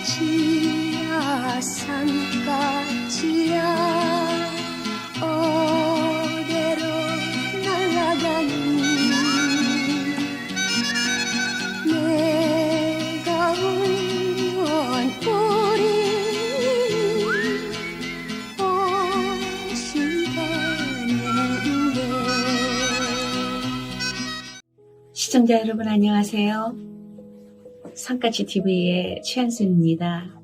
산까지야 산까지야 어디로 날아가니 내가 울면 우리 오신다는데. 시청자 여러분 안녕하세요. 산까지 TV의 최한순입니다.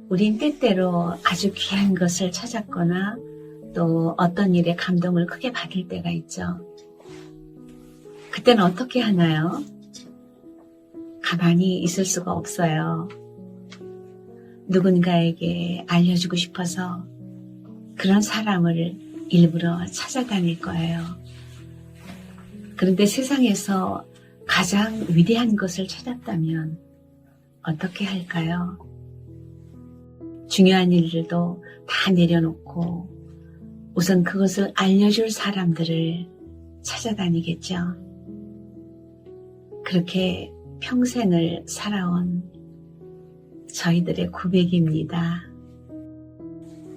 우린 때때로 아주 귀한 것을 찾았거나 또 어떤 일에 감동을 크게 받을 때가 있죠. 그때는 어떻게 하나요? 가만히 있을 수가 없어요. 누군가에게 알려주고 싶어서 그런 사람을 일부러 찾아다닐 거예요. 그런데 세상에서 가장 위대한 것을 찾았다면 어떻게 할까요? 중요한 일들도 다 내려놓고 우선 그것을 알려줄 사람들을 찾아다니겠죠. 그렇게 평생을 살아온 저희들의 고백입니다.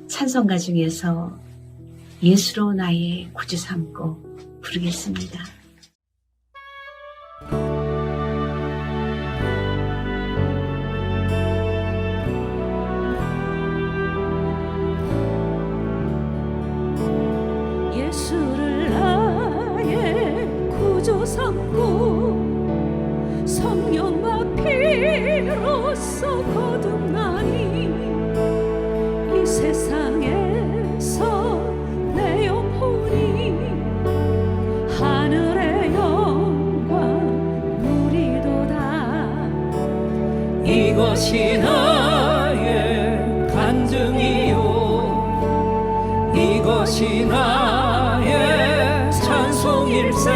찬송가 중에서 예수로 나의 구주 삼고 부르겠습니다. 예수를 나의 구주 삼고 성령과 피로써 거듭나니 이 세상에서 내 영혼이 하늘의 영광 누리도다. 이것이 나의 간증이요 이것이 나의 찬송일세.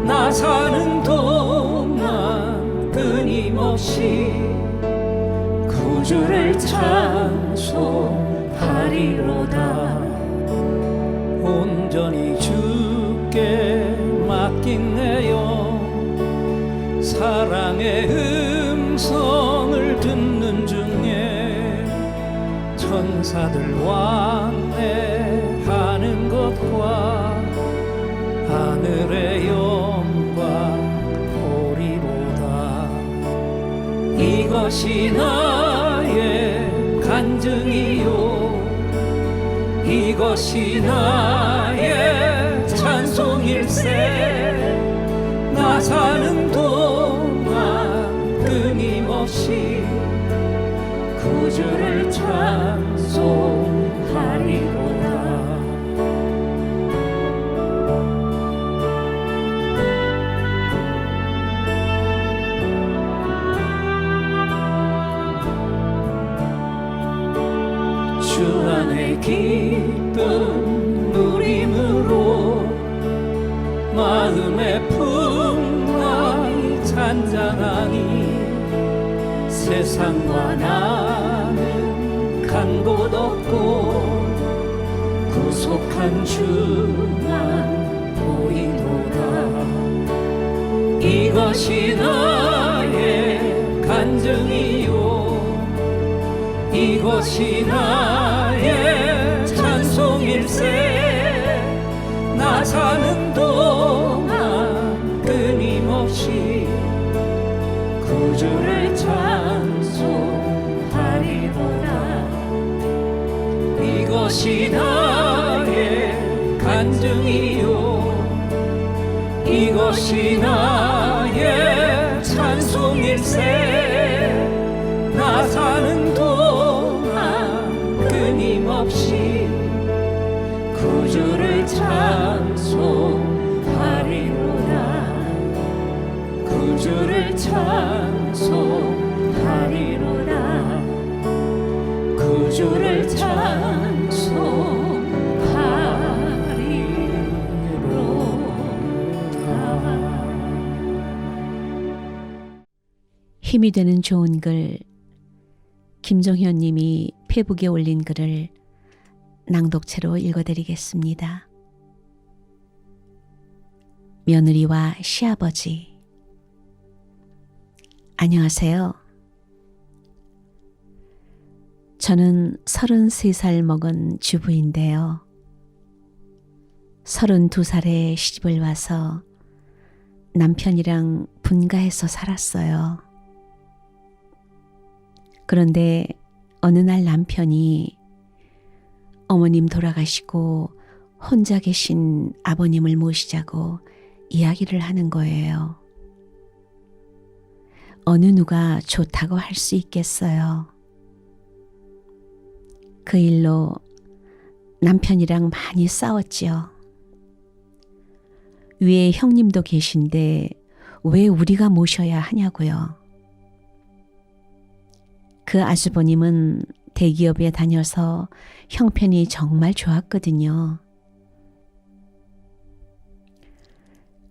나 사는 동안 끊임없이 구주를 찬송하리로다. 온전히 주께 맡긴 내 영 사랑의 음성을 듣는 중에 천사들 왕래하는 것과 하늘의 영광 보리로다. 이것이 나의 간증이요 이것이 나의 찬송일세. 나 사는 동안 끊임없이 구주를 찬송하리로다. 주 안에 기쁨 누림으로 마음의 풍랑이 잔잔하니 세상과 나는 간 곳 없고 구속한 주만 보이도다. 이것이 나의 간증이요 이것이 나의 찬송일세. 나 사는 동안 끊임없이 구주를 찬송하리로다. 이것이 나의 간증이요 이것이 나의 찬송일세. 나 사는 동안 끊임없이 구주를 찬송하리로다. 구주를 찬송하리로다. 구주를 찬송하리로다. 힘이 되는 좋은 글, 김종현 님이 페북에 올린 글을 낭독체로 읽어드리겠습니다. 며느리와 시아버지. 안녕하세요. 저는 33살 먹은 주부인데요. 32살에 시집을 와서 남편이랑 분가해서 살았어요. 그런데 어느 날 남편이 어머님 돌아가시고 혼자 계신 아버님을 모시자고 이야기를 하는 거예요. 어느 누가 좋다고 할 수 있겠어요. 그 일로 남편이랑 많이 싸웠지요. 위에 형님도 계신데 왜 우리가 모셔야 하냐고요. 그 아주버님은 대기업에 다녀서 형편이 정말 좋았거든요.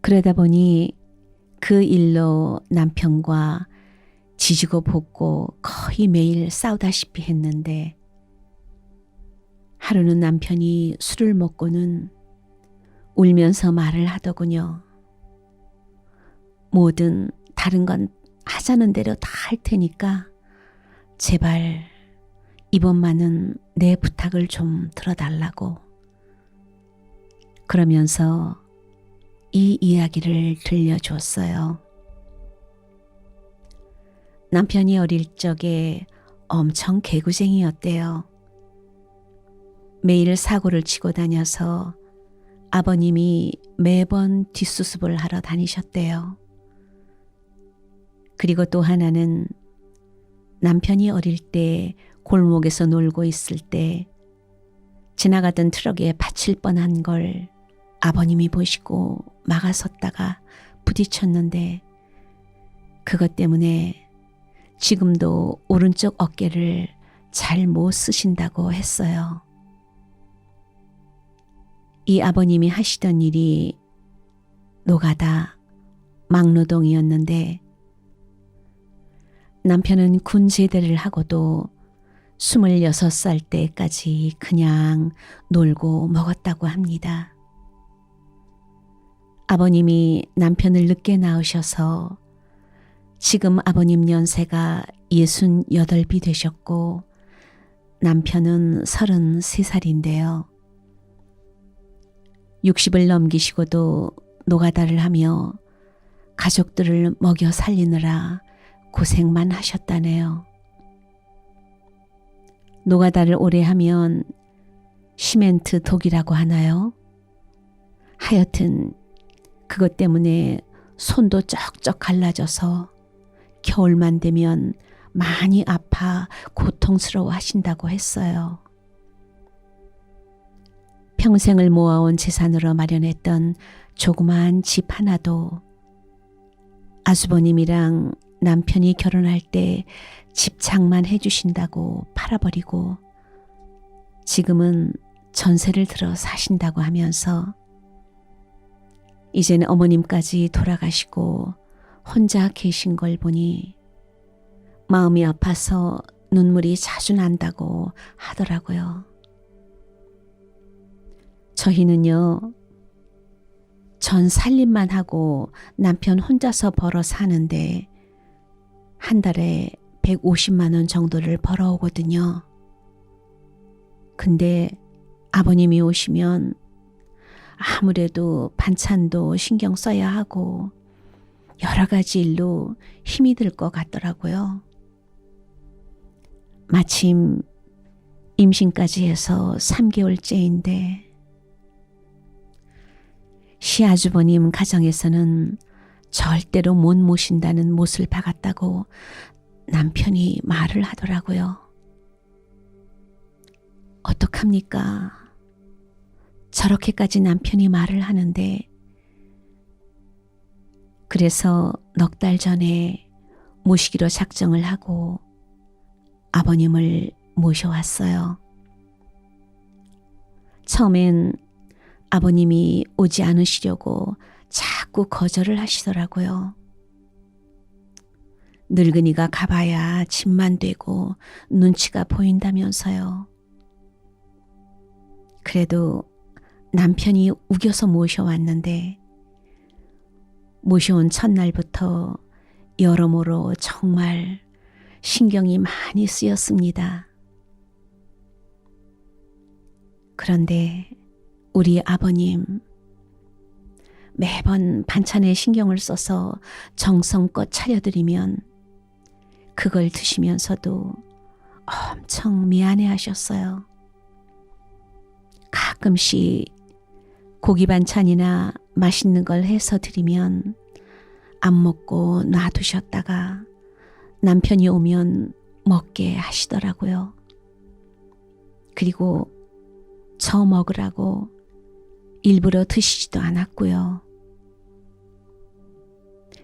그러다 보니 그 일로 남편과 지지고 볶고 거의 매일 싸우다시피 했는데 하루는 남편이 술을 먹고는 울면서 말을 하더군요. 뭐든 다른 건 하자는 대로 다 할 테니까 제발 이번만은 내 부탁을 좀 들어달라고. 그러면서 이 이야기를 들려줬어요. 남편이 어릴 적에 엄청 개구쟁이였대요. 매일 사고를 치고 다녀서 아버님이 매번 뒷수습을 하러 다니셨대요. 그리고 또 하나는 남편이 어릴 때 골목에서 놀고 있을 때 지나가던 트럭에 받칠 뻔한 걸 아버님이 보시고 막아섰다가 부딪혔는데 그것 때문에 지금도 오른쪽 어깨를 잘 못 쓰신다고 했어요. 이 아버님이 하시던 일이 노가다, 막노동이었는데 남편은 군 제대를 하고도 26살 때까지 그냥 놀고 먹었다고 합니다. 아버님이 남편을 늦게 낳으셔서 지금 아버님 연세가 68이 되셨고 남편은 33살인데요. 60을 넘기시고도 노가다를 하며 가족들을 먹여 살리느라 고생만 하셨다네요. 노가다를 오래 하면 시멘트 독이라고 하나요? 하여튼 그것 때문에 손도 쩍쩍 갈라져서 겨울만 되면 많이 아파 고통스러워 하신다고 했어요. 평생을 모아온 재산으로 마련했던 조그마한 집 하나도 아주버님이랑 남편이 결혼할 때 집착만 해주신다고 팔아버리고 지금은 전세를 들어 사신다고 하면서 이제는 어머님까지 돌아가시고 혼자 계신 걸 보니 마음이 아파서 눈물이 자주 난다고 하더라고요. 저희는요, 전 살림만 하고 남편 혼자서 벌어 사는데 한 달에 150만 원 정도를 벌어오거든요. 근데 아버님이 오시면 아무래도 반찬도 신경 써야 하고 여러 가지 일로 힘이 들 것 같더라고요. 마침 임신까지 해서 3개월째인데 시아주버님 가정에서는 절대로 못 모신다는 못을 박았다고 남편이 말을 하더라고요. 어떡합니까? 저렇게까지 남편이 말을 하는데 그래서 넉 달 전에 모시기로 작정을 하고 아버님을 모셔왔어요. 처음엔 아버님이 오지 않으시려고 자꾸 거절을 하시더라고요. 늙은이가 가봐야 집만 되고 눈치가 보인다면서요. 그래도 남편이 우겨서 모셔왔는데 모셔온 첫날부터 여러모로 정말 신경이 많이 쓰였습니다. 그런데 우리 아버님 매번 반찬에 신경을 써서 정성껏 차려드리면 그걸 드시면서도 엄청 미안해 하셨어요. 가끔씩 고기 반찬이나 맛있는 걸 해서 드리면 안 먹고 놔두셨다가 남편이 오면 먹게 하시더라고요. 그리고 저 먹으라고 일부러 드시지도 않았고요.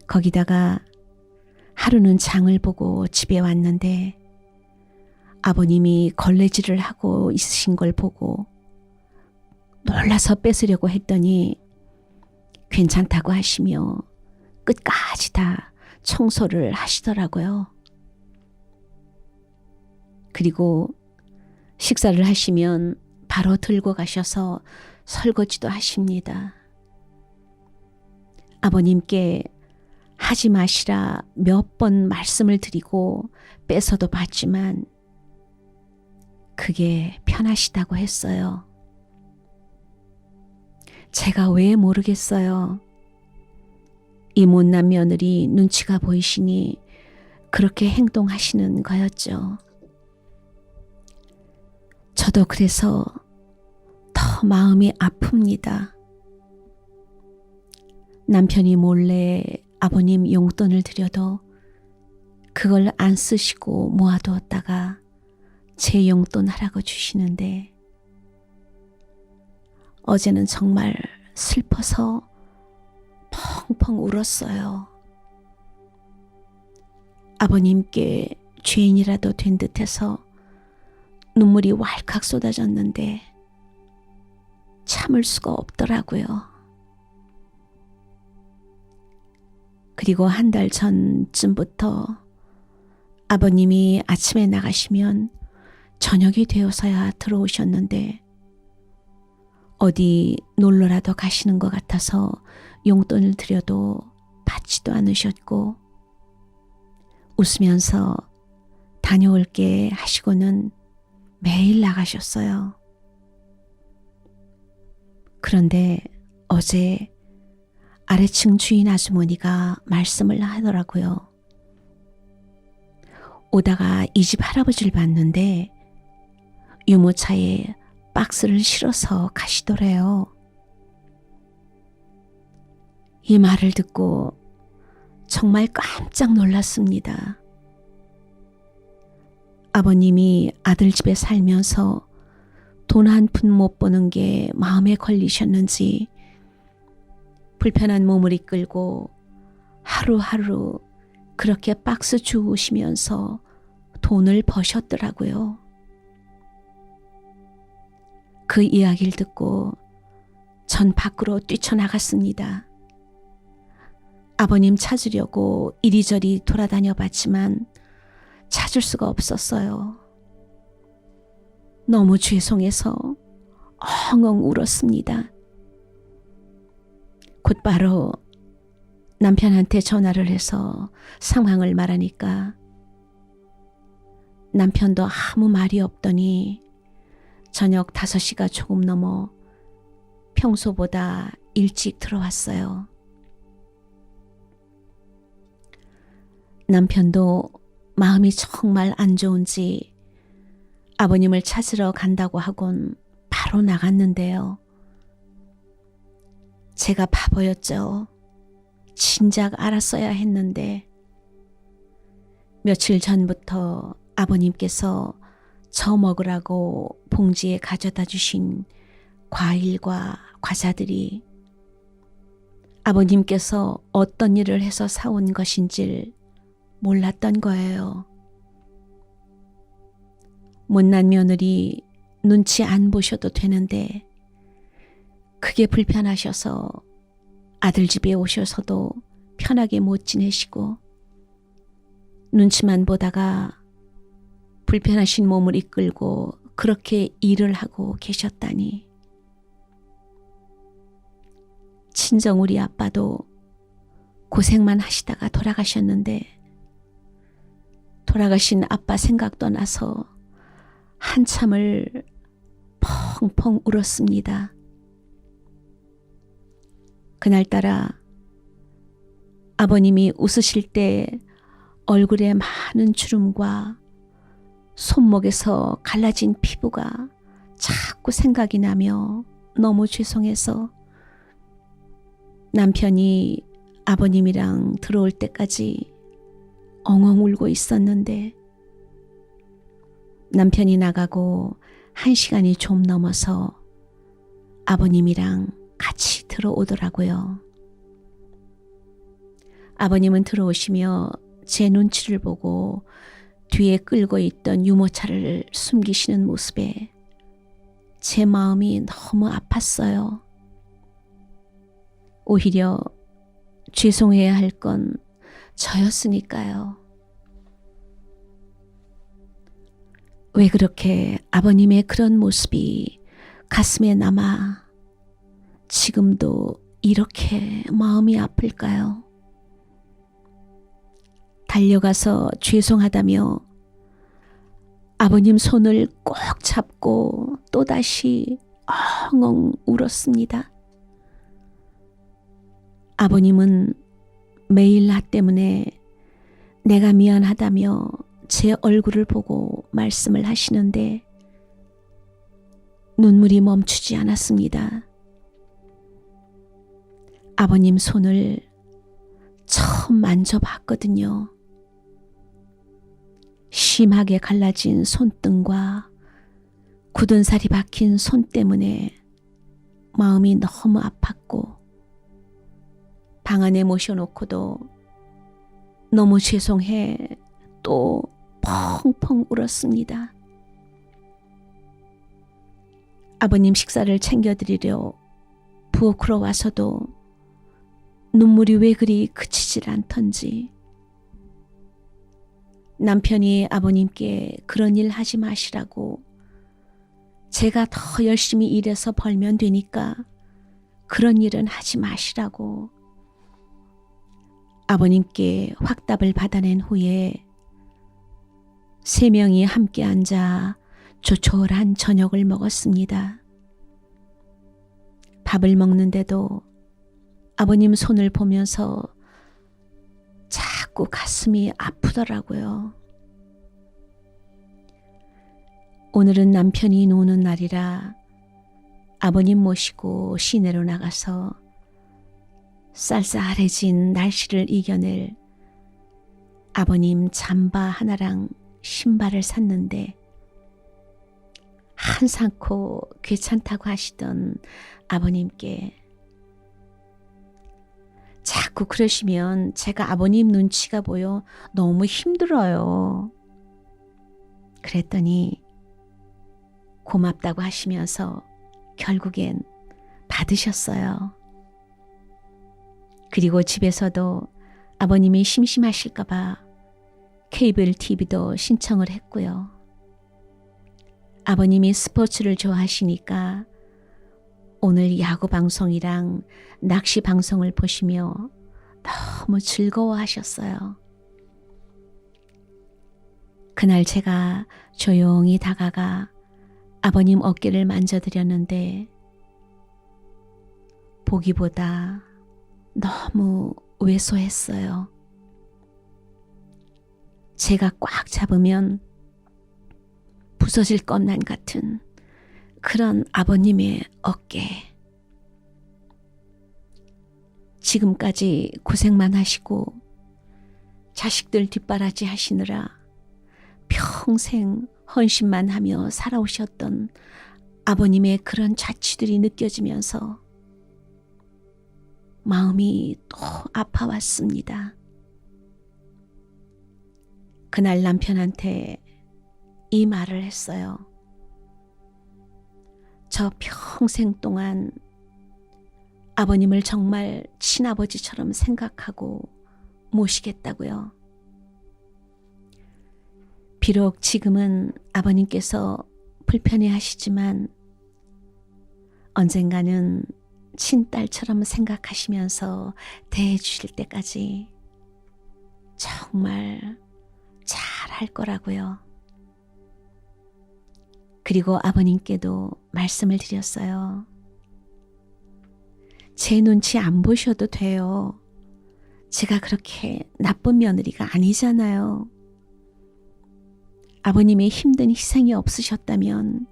거기다가 하루는 장을 보고 집에 왔는데 아버님이 걸레질을 하고 있으신 걸 보고 놀라서 뺏으려고 했더니 괜찮다고 하시며 끝까지 다 청소를 하시더라고요. 그리고 식사를 하시면 바로 들고 가셔서 설거지도 하십니다. 아버님께 하지 마시라 몇 번 말씀을 드리고 뺏어도 봤지만 그게 편하시다고 했어요. 제가 왜 모르겠어요. 이 못난 며느리 눈치가 보이시니 그렇게 행동하시는 거였죠. 저도 그래서 더 마음이 아픕니다. 남편이 몰래 아버님 용돈을 드려도 그걸 안 쓰시고 모아두었다가 제 용돈 하라고 주시는데 어제는 정말 슬퍼서 펑펑 울었어요. 아버님께 죄인이라도 된 듯해서 눈물이 왈칵 쏟아졌는데 참을 수가 없더라고요. 그리고 한 달 전쯤부터 아버님이 아침에 나가시면 저녁이 되어서야 들어오셨는데 어디 놀러라도 가시는 것 같아서 용돈을 드려도 받지도 않으셨고 웃으면서 다녀올게 하시고는 매일 나가셨어요. 그런데 어제 아래층 주인 아주머니가 말씀을 하더라고요. 오다가 이 집 할아버지를 봤는데 유모차에 박스를 실어서 가시더래요. 이 말을 듣고 정말 깜짝 놀랐습니다. 아버님이 아들 집에 살면서 돈 한 푼 못 버는 게 마음에 걸리셨는지 불편한 몸을 이끌고 하루하루 그렇게 박스 주우시면서 돈을 버셨더라고요. 그 이야기를 듣고 전 밖으로 뛰쳐나갔습니다. 아버님 찾으려고 이리저리 돌아다녀 봤지만 찾을 수가 없었어요. 너무 죄송해서 엉엉 울었습니다. 곧바로 남편한테 전화를 해서 상황을 말하니까 남편도 아무 말이 없더니 저녁 5시가 조금 넘어 평소보다 일찍 들어왔어요. 남편도 마음이 정말 안 좋은지 아버님을 찾으러 간다고 하곤 바로 나갔는데요. 제가 바보였죠. 진작 알았어야 했는데 며칠 전부터 아버님께서 저 먹으라고 봉지에 가져다 주신 과일과 과자들이 아버님께서 어떤 일을 해서 사온 것인지를 몰랐던 거예요. 못난 며느리 눈치 안 보셔도 되는데 그게 불편하셔서 아들 집에 오셔서도 편하게 못 지내시고 눈치만 보다가 불편하신 몸을 이끌고 그렇게 일을 하고 계셨다니. 친정 우리 아빠도 고생만 하시다가 돌아가셨는데 돌아가신 아빠 생각도 나서 한참을 펑펑 울었습니다. 그날따라 아버님이 웃으실 때 얼굴에 많은 주름과 손목에서 갈라진 피부가 자꾸 생각이 나며 너무 죄송해서 남편이 아버님이랑 들어올 때까지 엉엉 울고 있었는데 남편이 나가고 1시간이 좀 넘어서 아버님이랑 같이 들어오더라고요. 아버님은 들어오시며 제 눈치를 보고 뒤에 끌고 있던 유모차를 숨기시는 모습에 제 마음이 너무 아팠어요. 오히려 죄송해야 할 건 저였으니까요. 왜 그렇게 아버님의 그런 모습이 가슴에 남아 지금도 이렇게 마음이 아플까요? 달려가서 죄송하다며 아버님 손을 꼭 잡고 또다시 엉엉 울었습니다. 아버님은 매일 나 때문에 내가 미안하다며 제 얼굴을 보고 말씀을 하시는데 눈물이 멈추지 않았습니다. 아버님 손을 처음 만져봤거든요. 심하게 갈라진 손등과 굳은 살이 박힌 손 때문에 마음이 너무 아팠고 방 안에 모셔놓고도 너무 죄송해 또 펑펑 울었습니다. 아버님 식사를 챙겨드리려 부엌으로 와서도 눈물이 왜 그리 그치질 않던지 남편이 아버님께 그런 일 하지 마시라고 제가 더 열심히 일해서 벌면 되니까 그런 일은 하지 마시라고 아버님께 확답을 받아낸 후에 3명이 함께 앉아 조촐한 저녁을 먹었습니다. 밥을 먹는데도 아버님 손을 보면서 자꾸 가슴이 아프더라고요. 오늘은 남편이 노는 날이라 아버님 모시고 시내로 나가서 쌀쌀해진 날씨를 이겨낼 아버님 잠바 하나랑 신발을 샀는데 한산코 괜찮다고 하시던 아버님께 자꾸 그러시면 제가 아버님 눈치가 보여 너무 힘들어요. 그랬더니 고맙다고 하시면서 결국엔 받으셨어요. 그리고 집에서도 아버님이 심심하실까봐 케이블 TV도 신청을 했고요. 아버님이 스포츠를 좋아하시니까 오늘 야구 방송이랑 낚시 방송을 보시며 너무 즐거워하셨어요. 그날 제가 조용히 다가가 아버님 어깨를 만져드렸는데 보기보다 너무 왜소했어요. 제가 꽉 잡으면 부서질 것만 같은 그런 아버님의 어깨. 지금까지 고생만 하시고 자식들 뒷바라지 하시느라 평생 헌신만 하며 살아오셨던 아버님의 그런 자취들이 느껴지면서 마음이 또 아파왔습니다. 그날 남편한테 이 말을 했어요. 저 평생 동안 아버님을 정말 친아버지처럼 생각하고 모시겠다고요. 비록 지금은 아버님께서 불편해 하시지만 언젠가는 친딸처럼 생각하시면서 대해 주실 때까지 정말 잘 할 거라고요. 그리고 아버님께도 말씀을 드렸어요. 제 눈치 안 보셔도 돼요. 제가 그렇게 나쁜 며느리가 아니잖아요. 아버님의 힘든 희생이 없으셨다면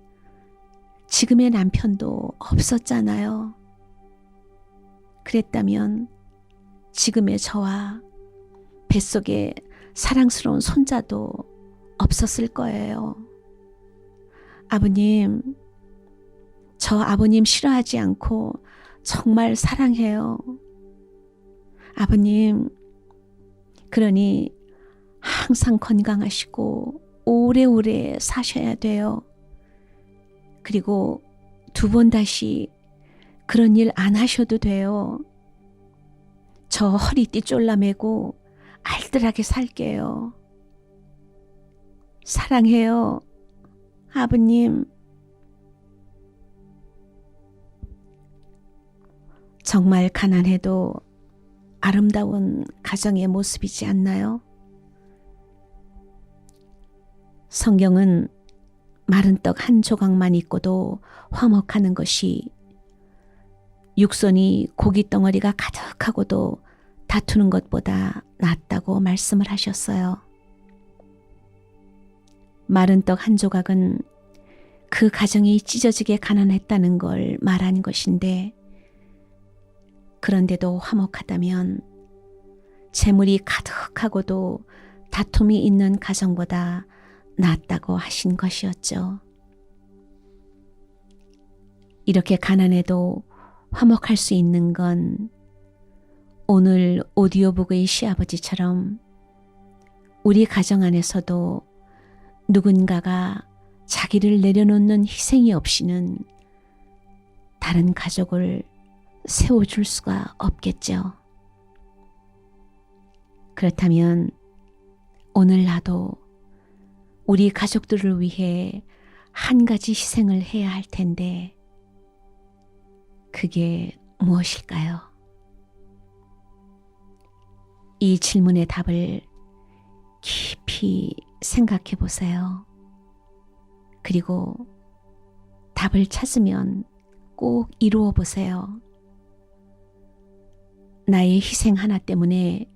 지금의 남편도 없었잖아요. 그랬다면 지금의 저와 뱃속에 사랑스러운 손자도 없었을 거예요. 아버님, 저 아버님 싫어하지 않고 정말 사랑해요. 아버님, 그러니 항상 건강하시고 오래오래 사셔야 돼요. 그리고 2번 다시 그런 일 안 하셔도 돼요. 저 허리띠 졸라매고 알뜰하게 살게요. 사랑해요, 아버님. 정말 가난해도 아름다운 가정의 모습이지 않나요? 성경은 마른 떡 한 조각만 있고도 화목하는 것이 육손이 고기 덩어리가 가득하고도 다투는 것보다 낫다고 말씀을 하셨어요. 마른 떡 한 조각은 그 가정이 찢어지게 가난했다는 걸 말하는 것인데, 그런데도 화목하다면 재물이 가득하고도 다툼이 있는 가정보다 낫다고 하신 것이었죠. 이렇게 가난해도 화목할 수 있는 건 오늘 오디오북의 시아버지처럼 우리 가정 안에서도 누군가가 자기를 내려놓는 희생이 없이는 다른 가족을 세워줄 수가 없겠죠. 그렇다면 오늘 나도 우리 가족들을 위해 한 가지 희생을 해야 할 텐데, 그게 무엇일까요? 이 질문의 답을 깊이 생각해 보세요. 그리고 답을 찾으면 꼭 이루어 보세요. 나의 희생 하나 때문에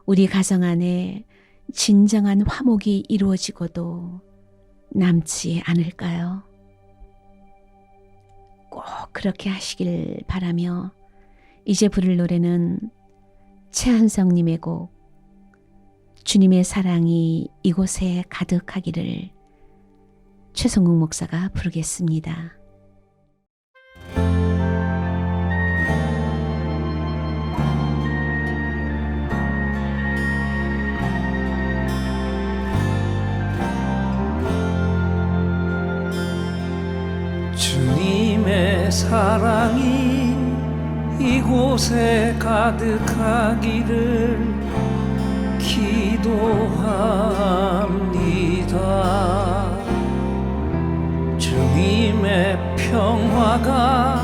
우리 가정 안에 진정한 화목이 이루어지고도 남지 않을까요? 꼭 그렇게 하시길 바라며 이제 부를 노래는 최한성님의 곡 주님의 사랑이 이곳에 가득하기를 최성국 목사가 부르겠습니다. 주님의 사랑이 이곳에 가득하기를 기도합니다. 주님의 평화가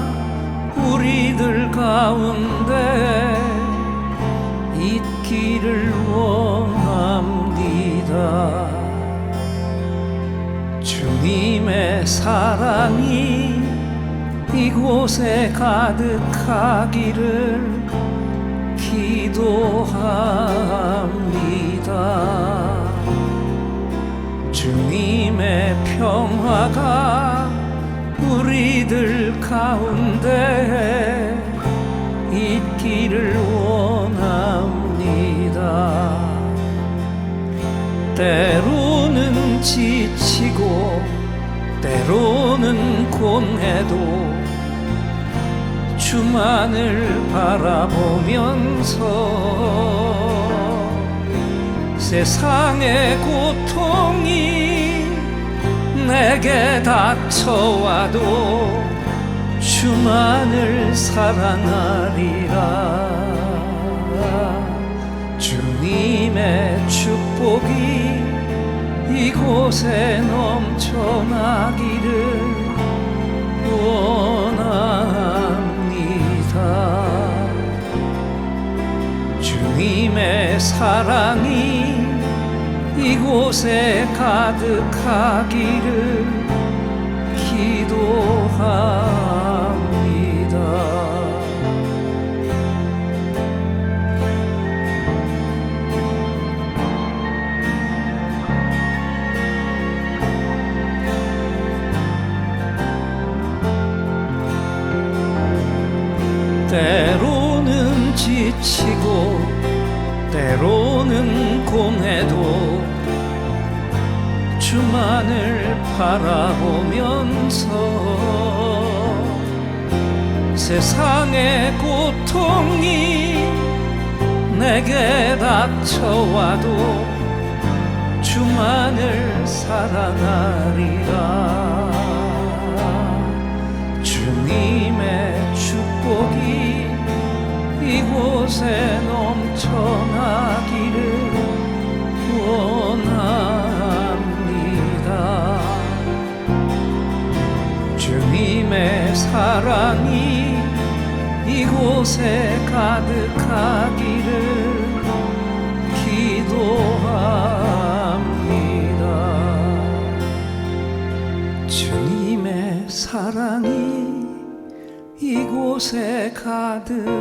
우리들 가운데 있기를 원합니다. 주님의 사랑이 이곳에 가득하기를 기도합니다. 주님의 평화가 우리들 가운데 있기를 원합니다. 때로는 지치고 때로는 곤해도 주만을 바라보면서 세상의 고통이 내게 닥쳐와도 주만을 사랑하리라. 주님의 축복이 이곳에 넘쳐나기를 원합니다. 주님의 사랑이 이곳에 가득하기를 기도합니다. 때로는 지치고 때로는 공해도 주만을 바라보면서 세상의 고통이 내게 닥쳐와도 주만을 사랑하리라. 주님의 축복이 이곳에 넘쳐나기를 원합니다. 주님의 사랑이 이곳에 가득하기를 기도합니다. 주님의 사랑이 이곳에 가득하기를